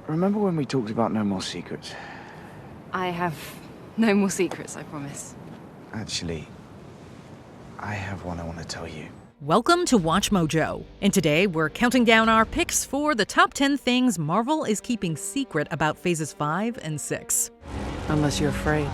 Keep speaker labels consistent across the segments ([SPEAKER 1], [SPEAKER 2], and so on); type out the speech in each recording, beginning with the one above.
[SPEAKER 1] remember when we talked about no more secrets?
[SPEAKER 2] I have no more secrets, I promise.
[SPEAKER 1] Actually, I have one I want to tell you.
[SPEAKER 3] Welcome to Watch Mojo, and today we're counting down our picks for the top 10 things Marvel is keeping secret about phases 5 and 6.
[SPEAKER 4] Unless you're afraid.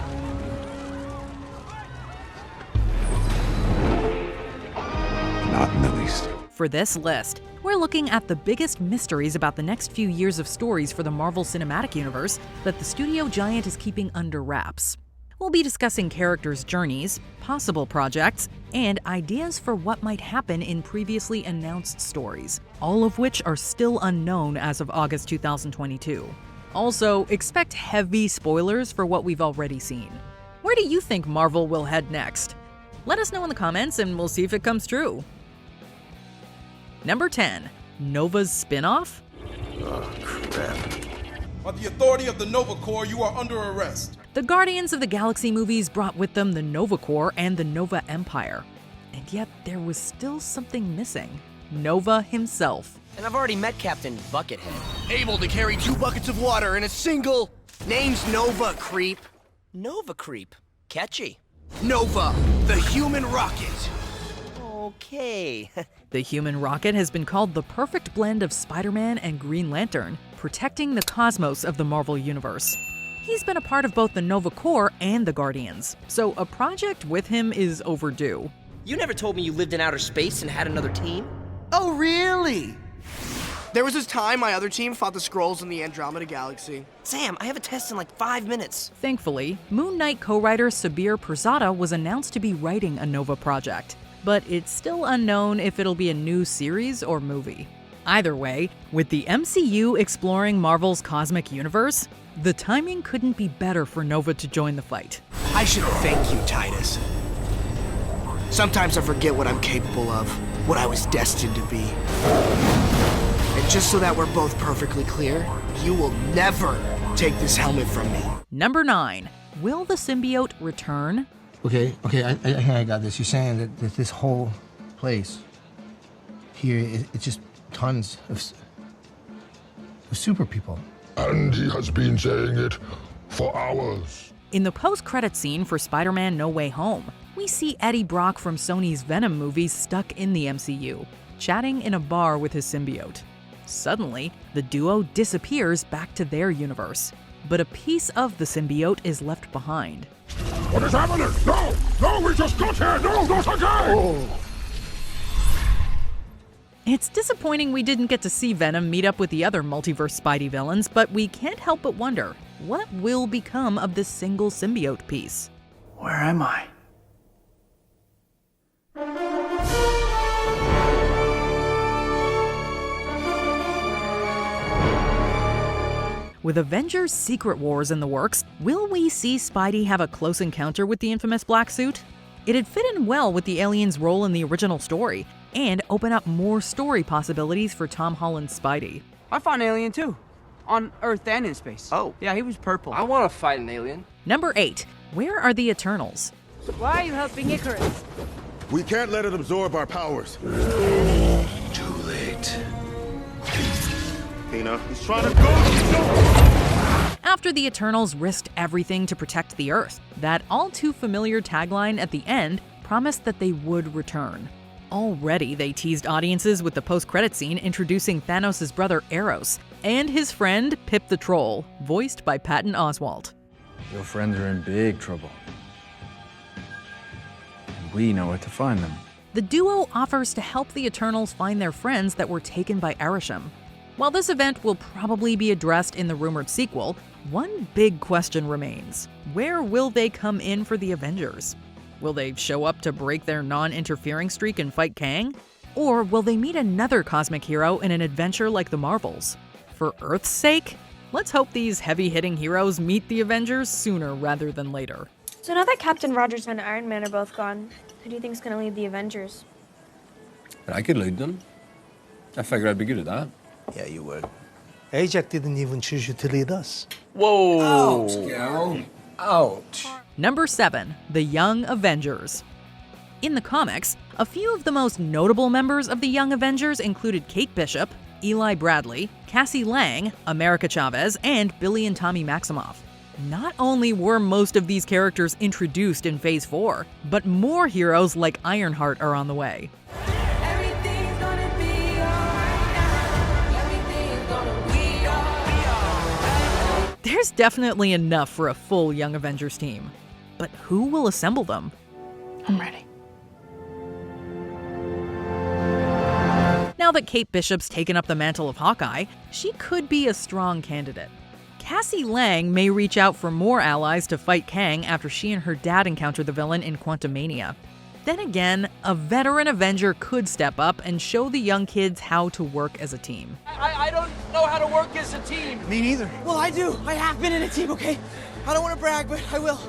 [SPEAKER 1] Not in the least.
[SPEAKER 3] For this list, we're looking at the biggest mysteries about the next few years of stories for the Marvel Cinematic Universe that the studio giant is keeping under wraps. We'll be discussing characters' journeys, possible projects, and ideas for what might happen in previously announced stories, all of which are still unknown as of August 2022. Also, expect heavy spoilers for what we've already seen. Where do you think Marvel will head next? Let us know in the comments and we'll see if it comes true. Number 10. Nova's spin-off?
[SPEAKER 5] Oh, crap.
[SPEAKER 6] By the authority of the Nova Corps, you are under arrest.
[SPEAKER 3] The Guardians of the Galaxy movies brought with them the Nova Corps and the Nova Empire. And yet there was still something missing. Nova himself.
[SPEAKER 7] And I've already met Captain Buckethead. Able to carry 2 buckets of water in a single... Name's Nova, creep. Nova, creep. Catchy. Nova, the human rocket. Okay.
[SPEAKER 3] The Human Rocket has been called the perfect blend of Spider-Man and Green Lantern, protecting the cosmos of the Marvel Universe. He's been a part of both the Nova Corps and the Guardians, so a project with him is overdue.
[SPEAKER 7] You never told me you lived in outer space and had another team?
[SPEAKER 8] Oh, really? There was this time my other team fought the Skrulls in the Andromeda Galaxy.
[SPEAKER 7] Sam, I have a test in like 5 minutes.
[SPEAKER 3] Thankfully, Moon Knight co-writer Sabir Pirzada was announced to be writing a Nova project, but it's still unknown if it'll be a new series or movie. Either way, with the MCU exploring Marvel's cosmic universe, the timing couldn't be better for Nova to join the fight.
[SPEAKER 8] I should thank you, Titus. Sometimes I forget what I'm capable of, what I was destined to be. And just so that we're both perfectly clear, you will never take this helmet from me.
[SPEAKER 3] Number 9. Will the Symbiote Return?
[SPEAKER 9] Okay, I got this. You're saying that this whole place here, it's just tons of super people.
[SPEAKER 5] And he has been saying it for hours.
[SPEAKER 3] In the post-credit scene for Spider-Man No Way Home, we see Eddie Brock from Sony's Venom movies stuck in the MCU, chatting in a bar with his symbiote. Suddenly, the duo disappears back to their universe, but a piece of the symbiote is left behind.
[SPEAKER 5] What is happening? No, we just got here. No, not again. Oh.
[SPEAKER 3] It's disappointing we didn't get to see Venom meet up with the other multiverse Spidey villains, but we can't help but wonder, what will become of this single symbiote piece?
[SPEAKER 4] Where am I?
[SPEAKER 3] With Avengers Secret Wars in the works, will we see Spidey have a close encounter with the infamous black suit? It'd fit in well with the alien's role in the original story, and open up more story possibilities for Tom Holland's Spidey.
[SPEAKER 4] I fought an alien too. On Earth and in space.
[SPEAKER 7] Oh.
[SPEAKER 4] Yeah, he was purple.
[SPEAKER 7] I want to fight an alien.
[SPEAKER 3] Number 8. Where are the Eternals?
[SPEAKER 2] Why are you helping Icarus?
[SPEAKER 5] We can't let it absorb our powers.
[SPEAKER 1] Too late.
[SPEAKER 5] Tina, he's trying to go.
[SPEAKER 3] After the Eternals risked everything to protect the Earth, that all-too-familiar tagline at the end promised that they would return. Already, they teased audiences with the post-credit scene introducing Thanos' brother Eros and his friend Pip the Troll, voiced by Patton Oswalt.
[SPEAKER 1] Your friends are in big trouble. And we know where to find them.
[SPEAKER 3] The duo offers to help the Eternals find their friends that were taken by Arishem. While this event will probably be addressed in the rumored sequel, one big question remains. Where will they come in for the Avengers? Will they show up to break their non-interfering streak and fight Kang? Or will they meet another cosmic hero in an adventure like the Marvels? For Earth's sake, let's hope these heavy-hitting heroes meet the Avengers sooner rather than later.
[SPEAKER 10] So now that Captain Rogers and Iron Man are both gone, who do you think's gonna lead the Avengers?
[SPEAKER 11] I could lead them. I figured I'd be good at that.
[SPEAKER 9] Yeah, you would. Ajax didn't even choose you to lead us.
[SPEAKER 11] Whoa!
[SPEAKER 9] Ouch.
[SPEAKER 11] Ouch.
[SPEAKER 3] Number 7. The Young Avengers. In the comics, a few of the most notable members of the Young Avengers included Kate Bishop, Eli Bradley, Cassie Lang, America Chavez, and Billy and Tommy Maximoff. Not only were most of these characters introduced in Phase 4, but more heroes like Ironheart are on the way. There's definitely enough for a full Young Avengers team. But who will assemble them?
[SPEAKER 4] I'm ready.
[SPEAKER 3] Now that Kate Bishop's taken up the mantle of Hawkeye, she could be a strong candidate. Cassie Lang may reach out for more allies to fight Kang after she and her dad encounter the villain in Quantumania. Then again, a veteran Avenger could step up and show the young kids how to work as a team.
[SPEAKER 4] I don't know how to work as a team.
[SPEAKER 1] Me neither.
[SPEAKER 4] Well, I do. I have been in a team, okay? I don't want to brag, but I will.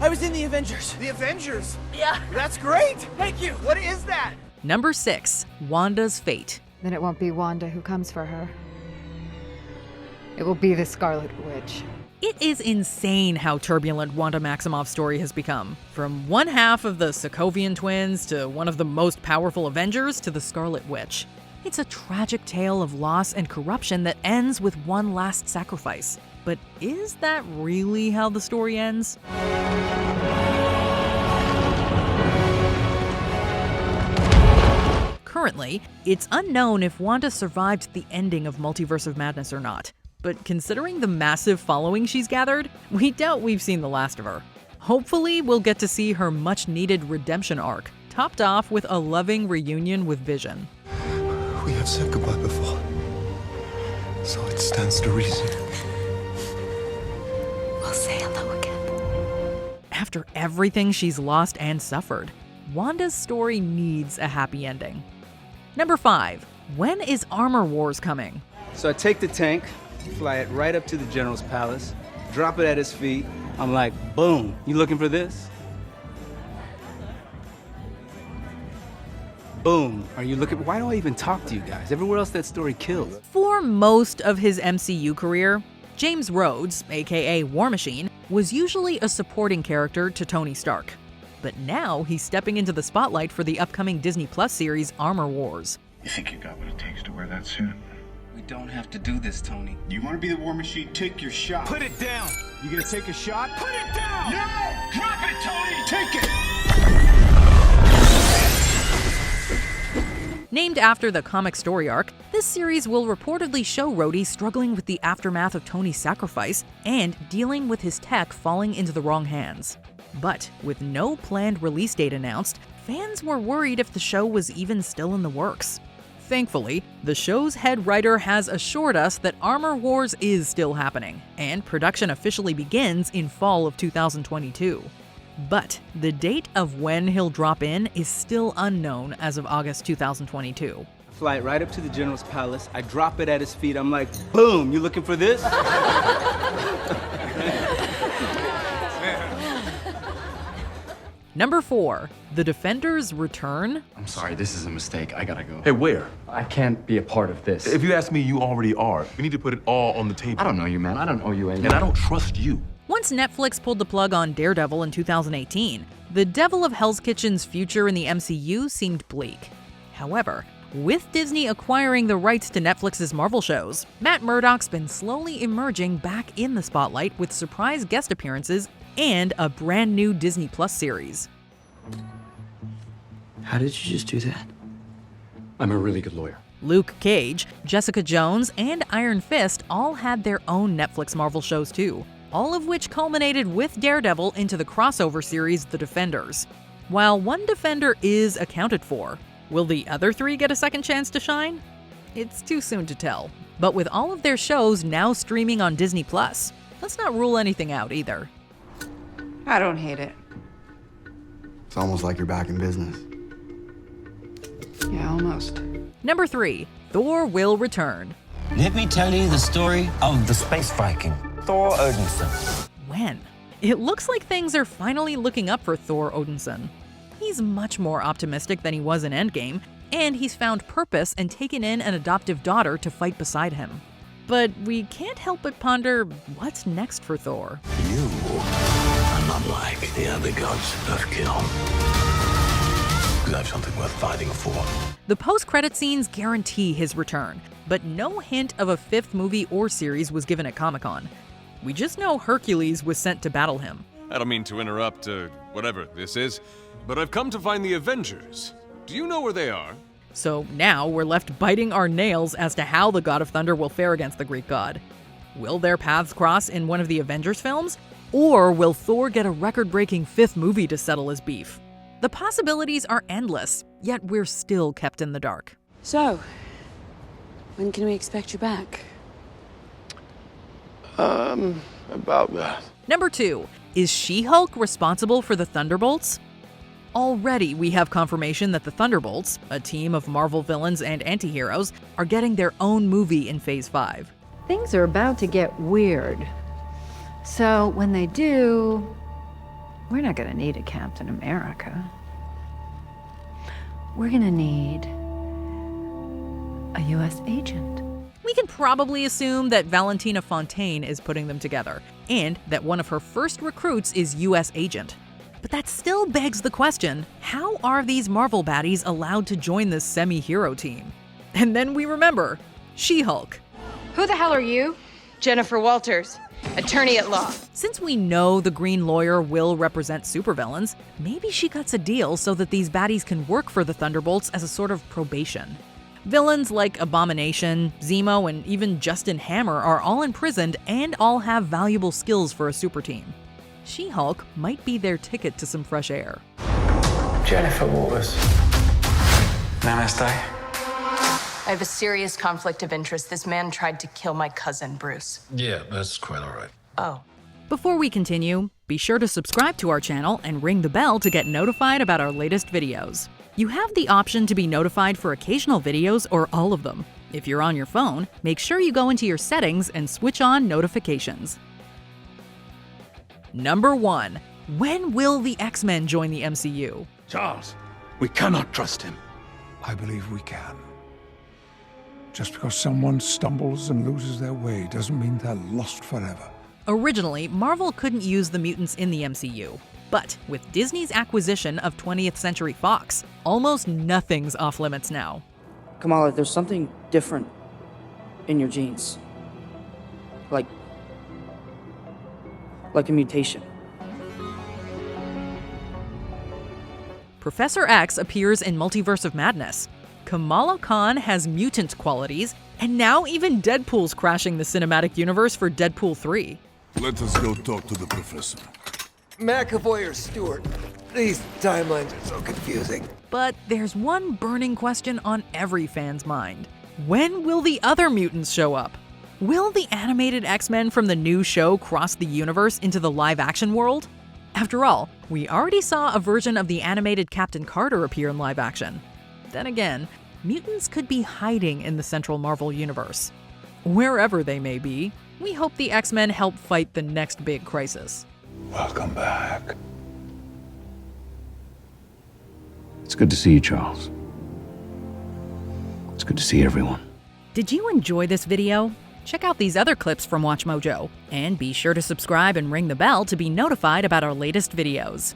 [SPEAKER 4] I was in the Avengers.
[SPEAKER 8] The Avengers?
[SPEAKER 4] Yeah.
[SPEAKER 8] That's great!
[SPEAKER 4] Thank you.
[SPEAKER 8] What is that?
[SPEAKER 3] Number 6, Wanda's fate.
[SPEAKER 2] Then it won't be Wanda who comes for her. It will be the Scarlet Witch.
[SPEAKER 3] It is insane how turbulent Wanda Maximoff's story has become. From one half of the Sokovian twins to one of the most powerful Avengers to the Scarlet Witch. It's a tragic tale of loss and corruption that ends with one last sacrifice. But is that really how the story ends? Currently, it's unknown if Wanda survived the ending of Multiverse of Madness or not. But considering the massive following she's gathered, we doubt we've seen the last of her. Hopefully, we'll get to see her much-needed redemption arc, topped off with a loving reunion with Vision.
[SPEAKER 12] We have said goodbye before, so it stands to reason.
[SPEAKER 2] We'll say hello again.
[SPEAKER 3] After everything she's lost and suffered, Wanda's story needs a happy ending. Number 5. When is Armor Wars coming?
[SPEAKER 13] So I take the tank, fly it right up to the General's palace, drop it at his feet. I'm like, boom, you looking for this? Boom, are you looking? Why do I even talk to you guys? Everywhere else that story kills.
[SPEAKER 3] For most of his MCU career, James Rhodes, aka War Machine, was usually a supporting character to Tony Stark. But now he's stepping into the spotlight for the upcoming Disney Plus series Armor Wars.
[SPEAKER 5] You think you got what it takes to wear that suit?
[SPEAKER 13] We don't have to do this, Tony.
[SPEAKER 5] You want to be the War Machine? Take your shot.
[SPEAKER 12] Put it down!
[SPEAKER 5] You gonna take a shot? Put it down! No! Drop it, Tony! Take it!
[SPEAKER 3] Named after the comic story arc, this series will reportedly show Rhodey struggling with the aftermath of Tony's sacrifice and dealing with his tech falling into the wrong hands. But with no planned release date announced, fans were worried if the show was even still in the works. Thankfully, the show's head writer has assured us that Armor Wars is still happening, and production officially begins in fall of 2022. But the date of when he'll drop in is still unknown as of August 2022.
[SPEAKER 13] Fly it right up to the General's palace. I drop it at his feet. I'm like, boom, you looking for this?
[SPEAKER 3] Number 4, The Defenders Return.
[SPEAKER 14] I'm sorry, this is a mistake. I gotta go.
[SPEAKER 11] Hey, where?
[SPEAKER 14] I can't be a part of this.
[SPEAKER 12] If you ask me, you already are. We need to put it all on the table.
[SPEAKER 14] I don't know you, man. I don't owe you anything.
[SPEAKER 12] And I don't trust you.
[SPEAKER 3] Once Netflix pulled the plug on Daredevil in 2018, the Devil of Hell's Kitchen's future in the MCU seemed bleak. However, with Disney acquiring the rights to Netflix's Marvel shows, Matt Murdock's been slowly emerging back in the spotlight with surprise guest appearances and a brand new Disney Plus series.
[SPEAKER 4] How did you just do that?
[SPEAKER 14] I'm a really good lawyer.
[SPEAKER 3] Luke Cage, Jessica Jones, and Iron Fist all had their own Netflix Marvel shows too, all of which culminated with Daredevil into the crossover series The Defenders. While one Defender is accounted for, will the other 3 get a second chance to shine? It's too soon to tell. But with all of their shows now streaming on Disney Plus, let's not rule anything out either.
[SPEAKER 2] I don't hate it.
[SPEAKER 1] It's almost like you're back in business.
[SPEAKER 2] Yeah, almost.
[SPEAKER 3] Number 3, Thor Will Return.
[SPEAKER 15] Let me tell you the story of the space Viking, Thor Odinson.
[SPEAKER 3] When? It looks like things are finally looking up for Thor Odinson. He's much more optimistic than he was in Endgame, and he's found purpose and taken in an adoptive daughter to fight beside him. But we can't help but ponder what's next for Thor.
[SPEAKER 15] You are not like the other gods of kill. Because I have something worth fighting for.
[SPEAKER 3] The post-credit scenes guarantee his return, but no hint of a 5th movie or series was given at Comic-Con. We just know Hercules was sent to battle him.
[SPEAKER 16] I don't mean to interrupt, whatever this is, but I've come to find the Avengers. Do you know where they are?
[SPEAKER 3] So now we're left biting our nails as to how the God of Thunder will fare against the Greek god. Will their paths cross in one of the Avengers films? Or will Thor get a record-breaking 5th movie to settle his beef? The possibilities are endless, yet we're still kept in the dark.
[SPEAKER 17] So, when can we expect you back?
[SPEAKER 12] About that.
[SPEAKER 3] Number 2. Is She-Hulk responsible for the Thunderbolts? Already, we have confirmation that the Thunderbolts, a team of Marvel villains and anti-heroes, are getting their own movie in Phase 5.
[SPEAKER 2] Things are about to get weird. So when they do, we're not gonna need a Captain America. We're gonna need a US agent.
[SPEAKER 3] We can probably assume that Valentina Fontaine is putting them together, and that one of her first recruits is US agent. But that still begs the question, how are these Marvel baddies allowed to join this semi-hero team? And then we remember, She-Hulk.
[SPEAKER 17] Who the hell are you? Jennifer Walters, attorney at law.
[SPEAKER 3] Since we know the Green Lawyer will represent supervillains, maybe she cuts a deal so that these baddies can work for the Thunderbolts as a sort of probation. Villains like Abomination, Zemo, and even Justin Hammer are all imprisoned and all have valuable skills for a super team. She-Hulk might be their ticket to some fresh air.
[SPEAKER 12] Jennifer Walters.
[SPEAKER 17] Namaste. I have a serious conflict of interest. This man tried to kill my cousin, Bruce.
[SPEAKER 12] Yeah, that's quite all right.
[SPEAKER 17] Oh.
[SPEAKER 3] Before we continue, be sure to subscribe to our channel and ring the bell to get notified about our latest videos. You have the option to be notified for occasional videos or all of them. If you're on your phone, make sure you go into your settings and switch on notifications. Number 1. When will the X-Men join the MCU?
[SPEAKER 5] Charles, we cannot trust him. I believe we can. Just because someone stumbles and loses their way doesn't mean they're lost forever.
[SPEAKER 3] Originally, Marvel couldn't use the mutants in the MCU. But with Disney's acquisition of 20th Century Fox, almost nothing's off limits now.
[SPEAKER 18] Kamala, there's something different in your genes. Like a mutation.
[SPEAKER 3] Professor X appears in Multiverse of Madness. Kamala Khan has mutant qualities, and now even Deadpool's crashing the cinematic universe for Deadpool 3.
[SPEAKER 5] Let us go talk to the professor.
[SPEAKER 19] McAvoy or Stewart? These timelines are so confusing.
[SPEAKER 3] But there's one burning question on every fan's mind. When will the other mutants show up? Will the animated X-Men from the new show cross the universe into the live-action world? After all, we already saw a version of the animated Captain Carter appear in live action. Then again, mutants could be hiding in the central Marvel universe. Wherever they may be, we hope the X-Men help fight the next big crisis.
[SPEAKER 5] Welcome back.
[SPEAKER 1] It's good to see you, Charles. It's good to see everyone.
[SPEAKER 3] Did you enjoy this video? Check out these other clips from WatchMojo, and be sure to subscribe and ring the bell to be notified about our latest videos.